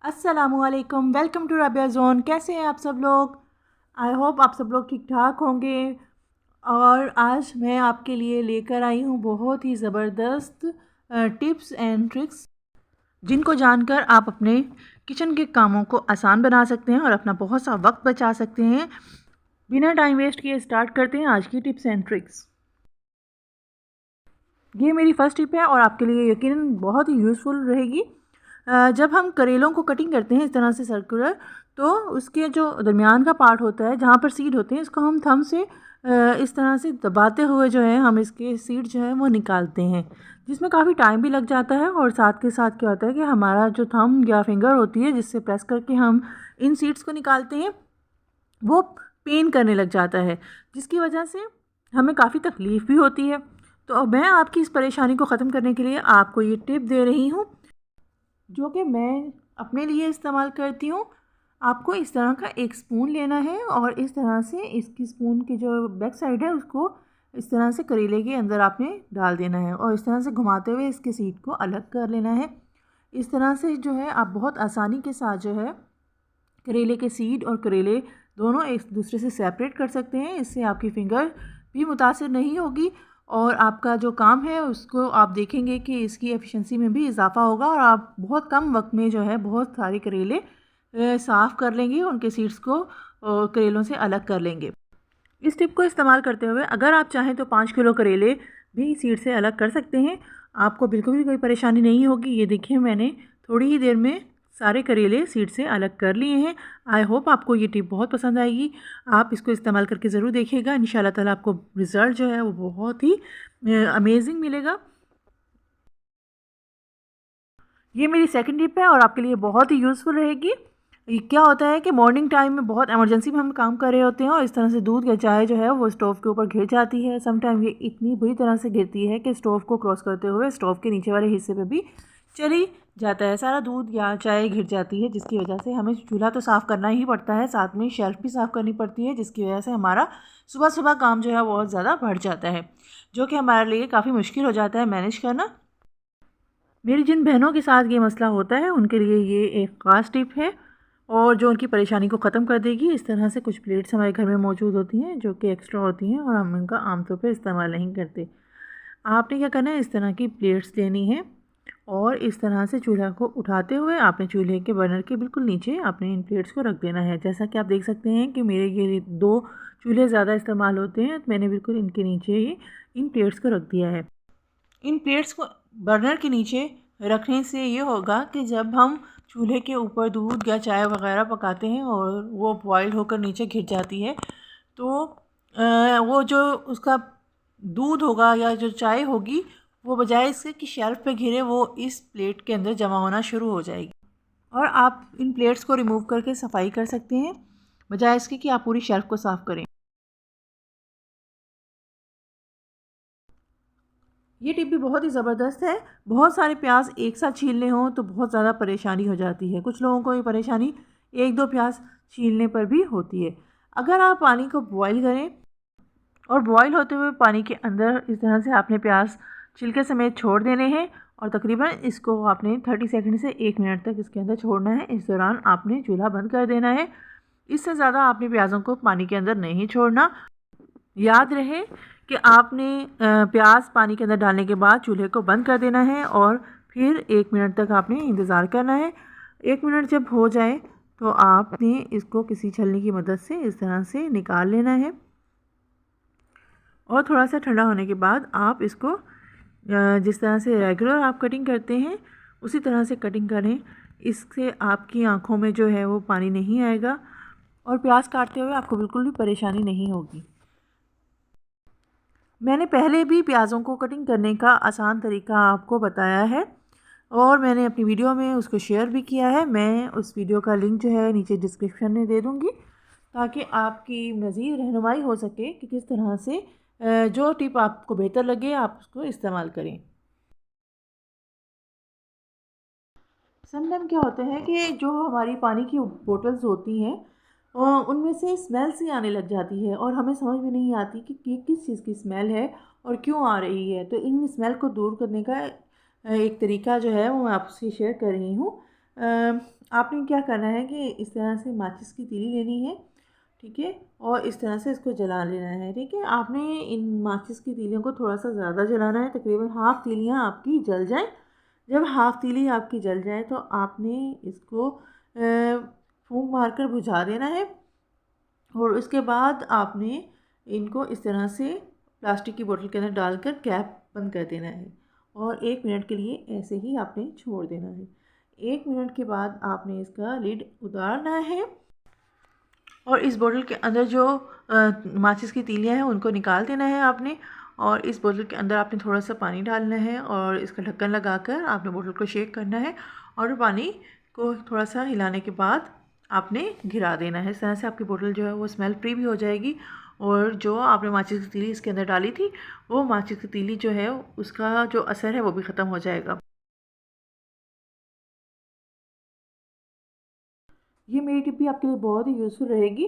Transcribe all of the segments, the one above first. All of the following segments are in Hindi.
अस्सलामुअलैकुम, वेलकम टू राबिया जोन। कैसे हैं आप सब लोग? आई होप आप सब लोग ठीक ठाक होंगे। और आज मैं आपके लिए लेकर आई हूँ बहुत ही ज़बरदस्त टिप्स एंड ट्रिक्स जिनको जानकर आप अपने किचन के कामों को आसान बना सकते हैं और अपना बहुत सा वक्त बचा सकते हैं। बिना टाइम वेस्ट किए स्टार्ट करते हैं आज की टिप्स एंड ट्रिक्स। ये मेरी फर्स्ट टिप है और आपके लिए यकीनन बहुत ही यूज़फुल रहेगी। जब हम करेलों को कटिंग करते हैं इस तरह से सर्कुलर, तो उसके जो दरमियान का पार्ट होता है जहाँ पर सीड होते हैं, इसको हम थंब से इस तरह से दबाते हुए जो है हम इसके सीड जो है वो निकालते हैं, जिसमें काफ़ी टाइम भी लग जाता है। और साथ के साथ क्या होता है कि हमारा जो थंब या फिंगर होती है जिससे प्रेस करके हम इन सीड्स को निकालते हैं, वो पेन करने लग जाता है, जिसकी वजह से हमें काफ़ी तकलीफ़ भी होती है। तो अब मैं आपकी इस परेशानी को ख़त्म करने के लिए आपको ये टिप दे रही हूँ, जो कि मैं अपने लिए इस्तेमाल करती हूँ। आपको इस तरह का एक स्पून लेना है और इस तरह से इसकी स्पून की जो बैक साइड है उसको इस तरह से करेले के अंदर आपने डाल देना है और इस तरह से घुमाते हुए इसके सीड को अलग कर लेना है। इस तरह से जो है आप बहुत आसानी के साथ जो है करेले के सीड और करेले दोनों एक दूसरे से सेपरेट कर सकते हैं। इससे आपकी फिंगर भी मुतासिर नहीं होगी और आपका जो काम है उसको आप देखेंगे कि इसकी एफिशिएंसी में भी इजाफा होगा और आप बहुत कम वक्त में जो है बहुत सारे करेले साफ़ कर लेंगे, उनके सीड्स को करेलों से अलग कर लेंगे। इस टिप को इस्तेमाल करते हुए अगर आप चाहें तो 5 किलो करेले भी सीड से अलग कर सकते हैं। आपको बिल्कुल भी कोई परेशानी नहीं होगी। ये देखिए, मैंने थोड़ी ही देर में सारे करेले सीड से अलग कर लिए हैं। आई होप आपको ये टिप बहुत पसंद आएगी। आप इसको इस्तेमाल करके ज़रूर देखिएगा। इंशाल्लाह ताला आपको रिज़ल्ट जो है वो बहुत ही अमेजिंग मिलेगा। ये मेरी सेकंड टिप है और आपके लिए बहुत ही यूज़फुल रहेगी। ये क्या होता है कि मॉर्निंग टाइम में बहुत इमरजेंसी में हम काम कर रहे होते हैं और इस तरह से दूध या चाय जो है वो स्टोव के ऊपर गिर जाती है। सम टाइम ये इतनी बुरी तरह से गिरती है कि स्टोव को क्रॉस करते हुए स्टोव के नीचे वाले हिस्से पे भी चली जाता है, सारा दूध या चाय गिर जाती है, जिसकी वजह से हमें चूल्हा तो साफ़ करना ही पड़ता है, साथ में शेल्फ भी साफ़ करनी पड़ती है, जिसकी वजह से हमारा सुबह सुबह काम जो है बहुत ज़्यादा बढ़ जाता है, जो कि हमारे लिए काफ़ी मुश्किल हो जाता है मैनेज करना। मेरी जिन बहनों के साथ ये मसला होता है उनके लिए ये एक ख़ास टिप है और जो उनकी परेशानी को ख़त्म कर देगी। इस तरह से कुछ प्लेट्स हमारे घर में मौजूद होती हैं जो कि एक्स्ट्रा होती हैं और हम इनका आमतौर पर इस्तेमाल नहीं करते। आपने क्या करना है, इस तरह की प्लेट्स लेनी है और इस तरह से चूल्हा को उठाते हुए आपने चूल्हे के बर्नर के बिल्कुल नीचे आपने इन प्लेट्स को रख देना है। जैसा कि आप देख सकते हैं कि मेरे ये 2 चूल्हे ज़्यादा इस्तेमाल होते हैं, तो मैंने बिल्कुल इनके नीचे ही इन प्लेट्स को रख दिया है। इन प्लेट्स को बर्नर के नीचे रखने से ये होगा कि जब हम चूल्हे के ऊपर दूध या चाय वगैरह पकाते हैं और वो बॉयल होकर नीचे गिर जाती है, तो वो जो उसका दूध होगा या जो चाय होगी वो बजाय इसके कि शेल्फ पे गिरे, वो इस प्लेट के अंदर जमा होना शुरू हो जाएगी और आप इन प्लेट्स को रिमूव करके सफाई कर सकते हैं, बजाय इसके कि आप पूरी शेल्फ को साफ़ करें। ये टिप भी बहुत ही ज़बरदस्त है। बहुत सारे प्याज एक साथ छीलने हों तो बहुत ज़्यादा परेशानी हो जाती है। कुछ लोगों को ये परेशानी 1-2 प्याज छीलने पर भी होती है। अगर आप पानी को बॉयल करें और बॉयल होते हुए पानी के अंदर इस तरह से आपने प्याज छिलके समेत छोड़ देने हैं और तकरीबन इसको आपने 30 सेकंड से 1 मिनट तक इसके अंदर छोड़ना है। इस दौरान आपने चूल्हा बंद कर देना है। इससे ज़्यादा आपने प्याज़ों को पानी के अंदर नहीं छोड़ना। याद रहे कि आपने प्याज पानी के अंदर डालने के बाद चूल्हे को बंद कर देना है और फिर 1 मिनट तक आपने इंतज़ार करना है। 1 मिनट जब हो जाए तो आपने इसको किसी छलनी की मदद से इस तरह से निकाल लेना है और थोड़ा सा ठंडा होने के बाद आप इसको जिस तरह से रेगुलर आप कटिंग करते हैं उसी तरह से कटिंग करें। इससे आपकी आँखों में जो है वो पानी नहीं आएगा और प्याज काटते हुए आपको बिल्कुल भी परेशानी नहीं होगी। मैंने पहले भी प्याज़ों को कटिंग करने का आसान तरीका आपको बताया है और मैंने अपनी वीडियो में उसको शेयर भी किया है। मैं उस वीडियो का लिंक जो है नीचे डिस्क्रिप्शन में दे दूँगी, ताकि आपकी मज़ीद रहनुमाई हो सके कि किस तरह से जो टिप आपको बेहतर लगे आप उसको इस्तेमाल करें। समटाइम क्या होता है कि जो हमारी पानी की बोतल्स होती हैं उनमें से स्मेल सी आने लग जाती है और हमें समझ में नहीं आती कि किस चीज़ की स्मेल है और क्यों आ रही है। तो इन स्मेल को दूर करने का एक तरीका जो है वो मैं आपसे शेयर कर रही हूँ। आपने क्या करना है कि इस तरह से माचिस की तीली लेनी है, ठीक है, और इस तरह से इसको जला लेना है, ठीक है। आपने इन माचिस की तीलियों को थोड़ा सा ज़्यादा जलाना है, तकरीबन हाफ़ तीलियाँ आपकी जल जाएं। जब हाफ़ तीली आपकी जल जाए तो आपने इसको फूंक मारकर बुझा देना है, और उसके बाद आपने इनको इस तरह से प्लास्टिक की बोतल के अंदर डालकर कैप बंद कर देना है, और 1 मिनट के लिए ऐसे ही आपने छोड़ देना है। 1 मिनट के बाद आपने इसका लिड उतारना है, और इस बोतल के अंदर जो माचिस की तीलियां हैं उनको निकाल देना है आपने। और इस बोतल के अंदर आपने थोड़ा सा पानी डालना है, और इसका ढक्कन लगाकर आपने बोतल को शेक करना है, और पानी को थोड़ा सा हिलाने के बाद आपने घिरा देना है। इस तरह से आपकी बोतल जो है वो स्मेल फ्री भी हो जाएगी, और जो आपने माचिस की तीली इसके अंदर डाली थी वो माचिस की तीली जो है उसका जो असर है वो भी ख़त्म हो जाएगा। ये मेरी टिप भी आपके लिए बहुत ही यूज़फुल रहेगी।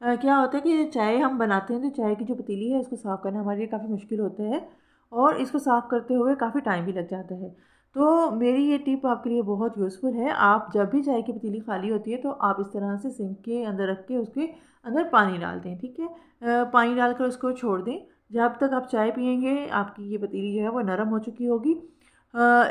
क्या होता है कि चाय हम बनाते हैं तो चाय की जो पतीली है इसको साफ़ करना हमारे लिए काफ़ी मुश्किल होता है, और इसको साफ़ करते हुए काफ़ी टाइम भी लग जाता है। तो मेरी ये टिप आपके लिए बहुत यूज़फुल है। आप जब भी चाय की पतीली खाली होती है तो आप इस तरह से सिंक के अंदर रख के उसके अंदर पानी डाल दें, ठीक है। पानी डालकर उसको छोड़ दें। जब तक आप चाय पियेंगे आपकी ये पतीली जो है वो नरम हो चुकी होगी।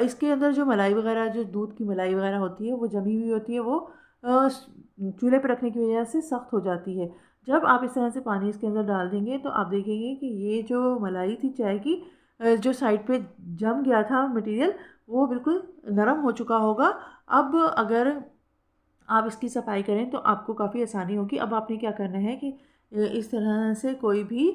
इसके अंदर जो मलाई वगैरह, जो दूध की मलाई वगैरह होती है वो जमी हुई होती है, वो चूल्हे पर रखने की वजह से सख्त हो जाती है। जब आप इस तरह से पानी इसके अंदर डाल देंगे तो आप देखेंगे कि ये जो मलाई थी चाय की, जो साइड पे जम गया था मटेरियल, वो बिल्कुल नरम हो चुका होगा। अब अगर आप इसकी सफाई करें तो आपको काफ़ी आसानी होगी। अब आपने क्या करना है कि इस तरह से कोई भी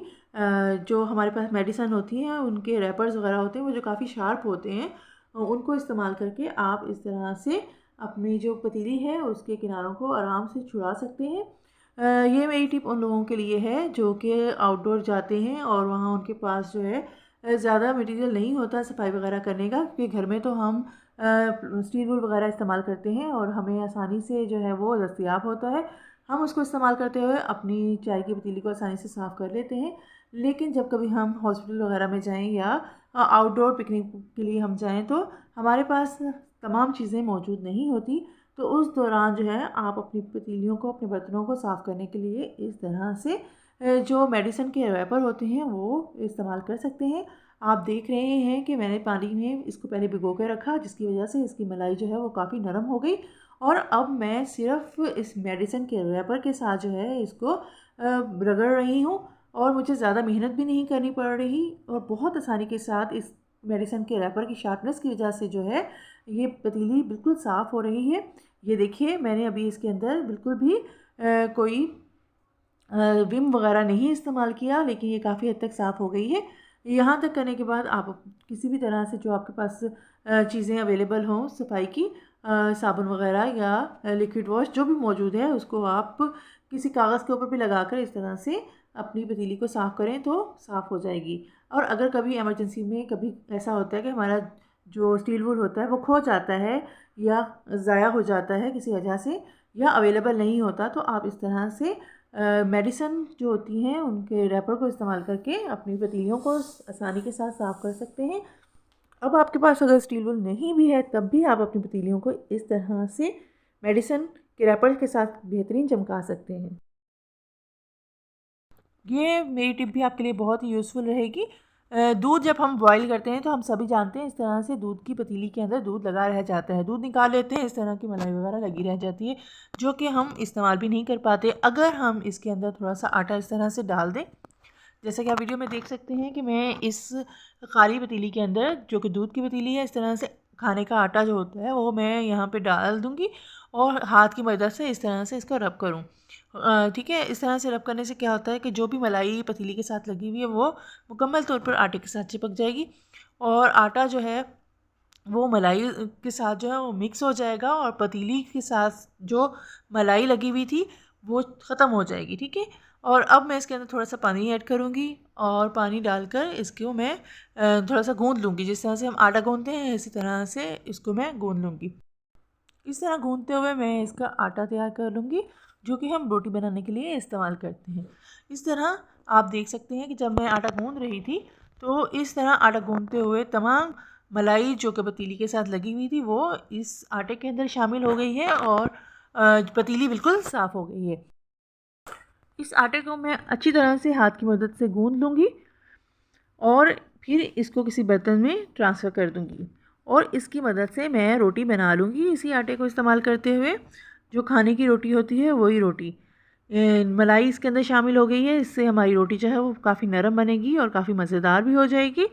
जो हमारे पास मेडिसिन होती हैं उनके रैपर्स वगैरह होते हैं वो जो काफ़ी शार्प होते हैं, उनको इस्तेमाल करके आप इस तरह से अपनी जो पतीली है उसके किनारों को आराम से छुड़ा सकते हैं। ये मेरी टिप उन लोगों के लिए है जो कि आउटडोर जाते हैं और वहाँ उनके पास जो है ज़्यादा मटेरियल नहीं होता सफाई वगैरह करने का, क्योंकि घर में तो हम स्टील वूल वगैरह इस्तेमाल करते हैं और हमें आसानी से जो है वो दस्तयाब होता है। हम उसको इस्तेमाल करते हुए अपनी चाय की पतीली को आसानी से साफ़ कर लेते हैं। लेकिन जब कभी हम हॉस्पिटल वगैरह में जाएं या आउटडोर पिकनिक के लिए हम जाएं तो हमारे पास तमाम चीज़ें मौजूद नहीं होती। तो उस दौरान जो है आप अपनी पतीलियों को, अपने बर्तनों को साफ़ करने के लिए इस तरह से जो मेडिसिन के रैपर होते हैं वो इस्तेमाल कर सकते हैं। आप देख रहे हैं कि मैंने पानी में इसको पहले भिगो के रखा, जिसकी वजह से इसकी मलाई जो है वो काफ़ी नरम हो गई, और अब मैं सिर्फ इस मेडिसिन के रैपर के साथ जो है इसको रगड़ रही हूँ, और मुझे ज़्यादा मेहनत भी नहीं करनी पड़ रही, और बहुत आसानी के साथ इस मेडिसिन के रैपर की शार्पनेस की वजह से जो है ये पतीली बिल्कुल साफ़ हो रही है। ये देखिए मैंने अभी इसके अंदर बिल्कुल भी कोई विम वगैरह नहीं इस्तेमाल किया, लेकिन ये काफ़ी हद तक साफ़ हो गई है। यहाँ तक करने के बाद आप किसी भी तरह से जो आपके पास चीज़ें अवेलेबल हों सफाई की, साबुन वगैरह या लिक्विड वॉश जो भी मौजूद है उसको आप किसी कागज़ के ऊपर भी लगाकर इस तरह से अपनी पतीली को साफ़ करें तो साफ़ हो जाएगी। और अगर कभी इमरजेंसी में कभी ऐसा होता है कि हमारा जो स्टील वूल होता है वो खो जाता है या ज़ाया हो जाता है किसी वजह से, या अवेलेबल नहीं होता, तो आप इस तरह से मेडिसिन जो होती हैं उनके रैपर को इस्तेमाल करके अपनी पतीलियों को आसानी के साथ साफ़ कर सकते हैं। अब आपके पास अगर स्टील वूल नहीं भी है तब भी आप अपनी पतीलियों को इस तरह से मेडिसिन के रैपर के साथ बेहतरीन चमका सकते हैं। ये मेरी टिप भी आपके लिए बहुत ही यूज़फुल रहेगी। दूध जब हम बॉईल करते हैं तो हम सभी जानते हैं इस तरह से दूध की पतीली के अंदर दूध लगा रह जाता है, दूध निकाल लेते हैं, इस तरह की मलाई वगैरह लगी रह जाती है जो कि हम इस्तेमाल भी नहीं कर पाते। अगर हम इसके अंदर थोड़ा सा आटा इस तरह से डाल दें, जैसा कि आप वीडियो में देख सकते हैं कि मैं इस खाली पतीली के अंदर जो कि दूध की पतीली है, इस तरह से खाने का आटा जो होता है वो मैं यहाँ पे डाल दूँगी और हाथ की मदद से इस तरह से इसको रब करूँ। ठीक है, इस तरह से रब करने से क्या होता है कि जो भी मलाई पतीली के साथ लगी हुई है वो मुकम्मल तौर पर आटे के साथ चिपक जाएगी, और आटा जो है वो मलाई के साथ जो है वो मिक्स हो जाएगा, और पतीली के साथ जो मलाई लगी हुई थी वो ख़त्म हो जाएगी। ठीक है, और अब मैं इसके अंदर थोड़ा सा पानी ऐड करूँगी, और पानी डालकर इसको मैं थोड़ा सा गूँध लूँगी। जिस तरह से हम आटा गूँधते हैं इसी तरह से इसको मैं गूँध लूँगी। इस तरह गूँधते हुए मैं इसका आटा तैयार कर लूँगी जो कि हम रोटी बनाने के लिए इस्तेमाल करते हैं। इस तरह आप देख सकते हैं कि जब मैं आटा गूँध रही थी तो इस तरह आटा गूँधते हुए तमाम मलाई जो कि पतीली के साथ लगी हुई थी वो इस आटे के अंदर शामिल हो गई है और पतीली बिल्कुल साफ़ हो गई है। इस आटे को मैं अच्छी तरह से हाथ की मदद से गूंद लूँगी और फिर इसको किसी बर्तन में ट्रांसफ़र कर दूँगी और इसकी मदद से मैं रोटी बना लूँगी इसी आटे को इस्तेमाल करते हुए। जो खाने की रोटी होती है वही रोटी, मलाई इसके अंदर शामिल हो गई है, इससे हमारी रोटी जो है वो काफ़ी नरम बनेगी और काफ़ी मज़ेदार भी हो जाएगी।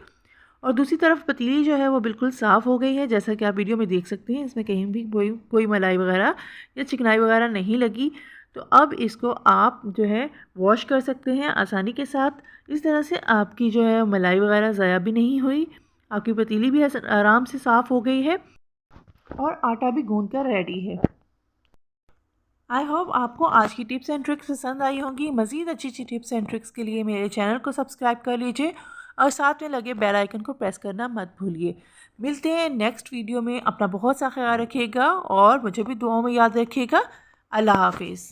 और दूसरी तरफ पतीली जो है वो बिल्कुल साफ़ हो गई है, जैसा कि आप वीडियो में देख सकते हैं। इसमें कहीं भी कोई मलाई वगैरह या चिकनाई वगैरह नहीं लगी। तो अब इसको आप जो है वॉश कर सकते हैं आसानी के साथ। इस तरह से आपकी जो है मलाई वगैरह ज़ाया भी नहीं हुई, आपकी पतीली भी आराम से साफ़ हो गई है और आटा भी गूंद कर रेडी है। आई होप आपको आज की टिप्स एंड ट्रिक्स पसंद आई होंगी। मज़ीद अच्छी अच्छी टिप्स एंड ट्रिक्स के लिए मेरे चैनल को सब्सक्राइब कर लीजिए और साथ में लगे बेल आइकन को प्रेस करना मत भूलिए। मिलते हैं नेक्स्ट वीडियो में। अपना बहुत सा ख्याल रखिएगा और मुझे भी दुआओं में याद रखिएगा। अल्लाह हाफिज़।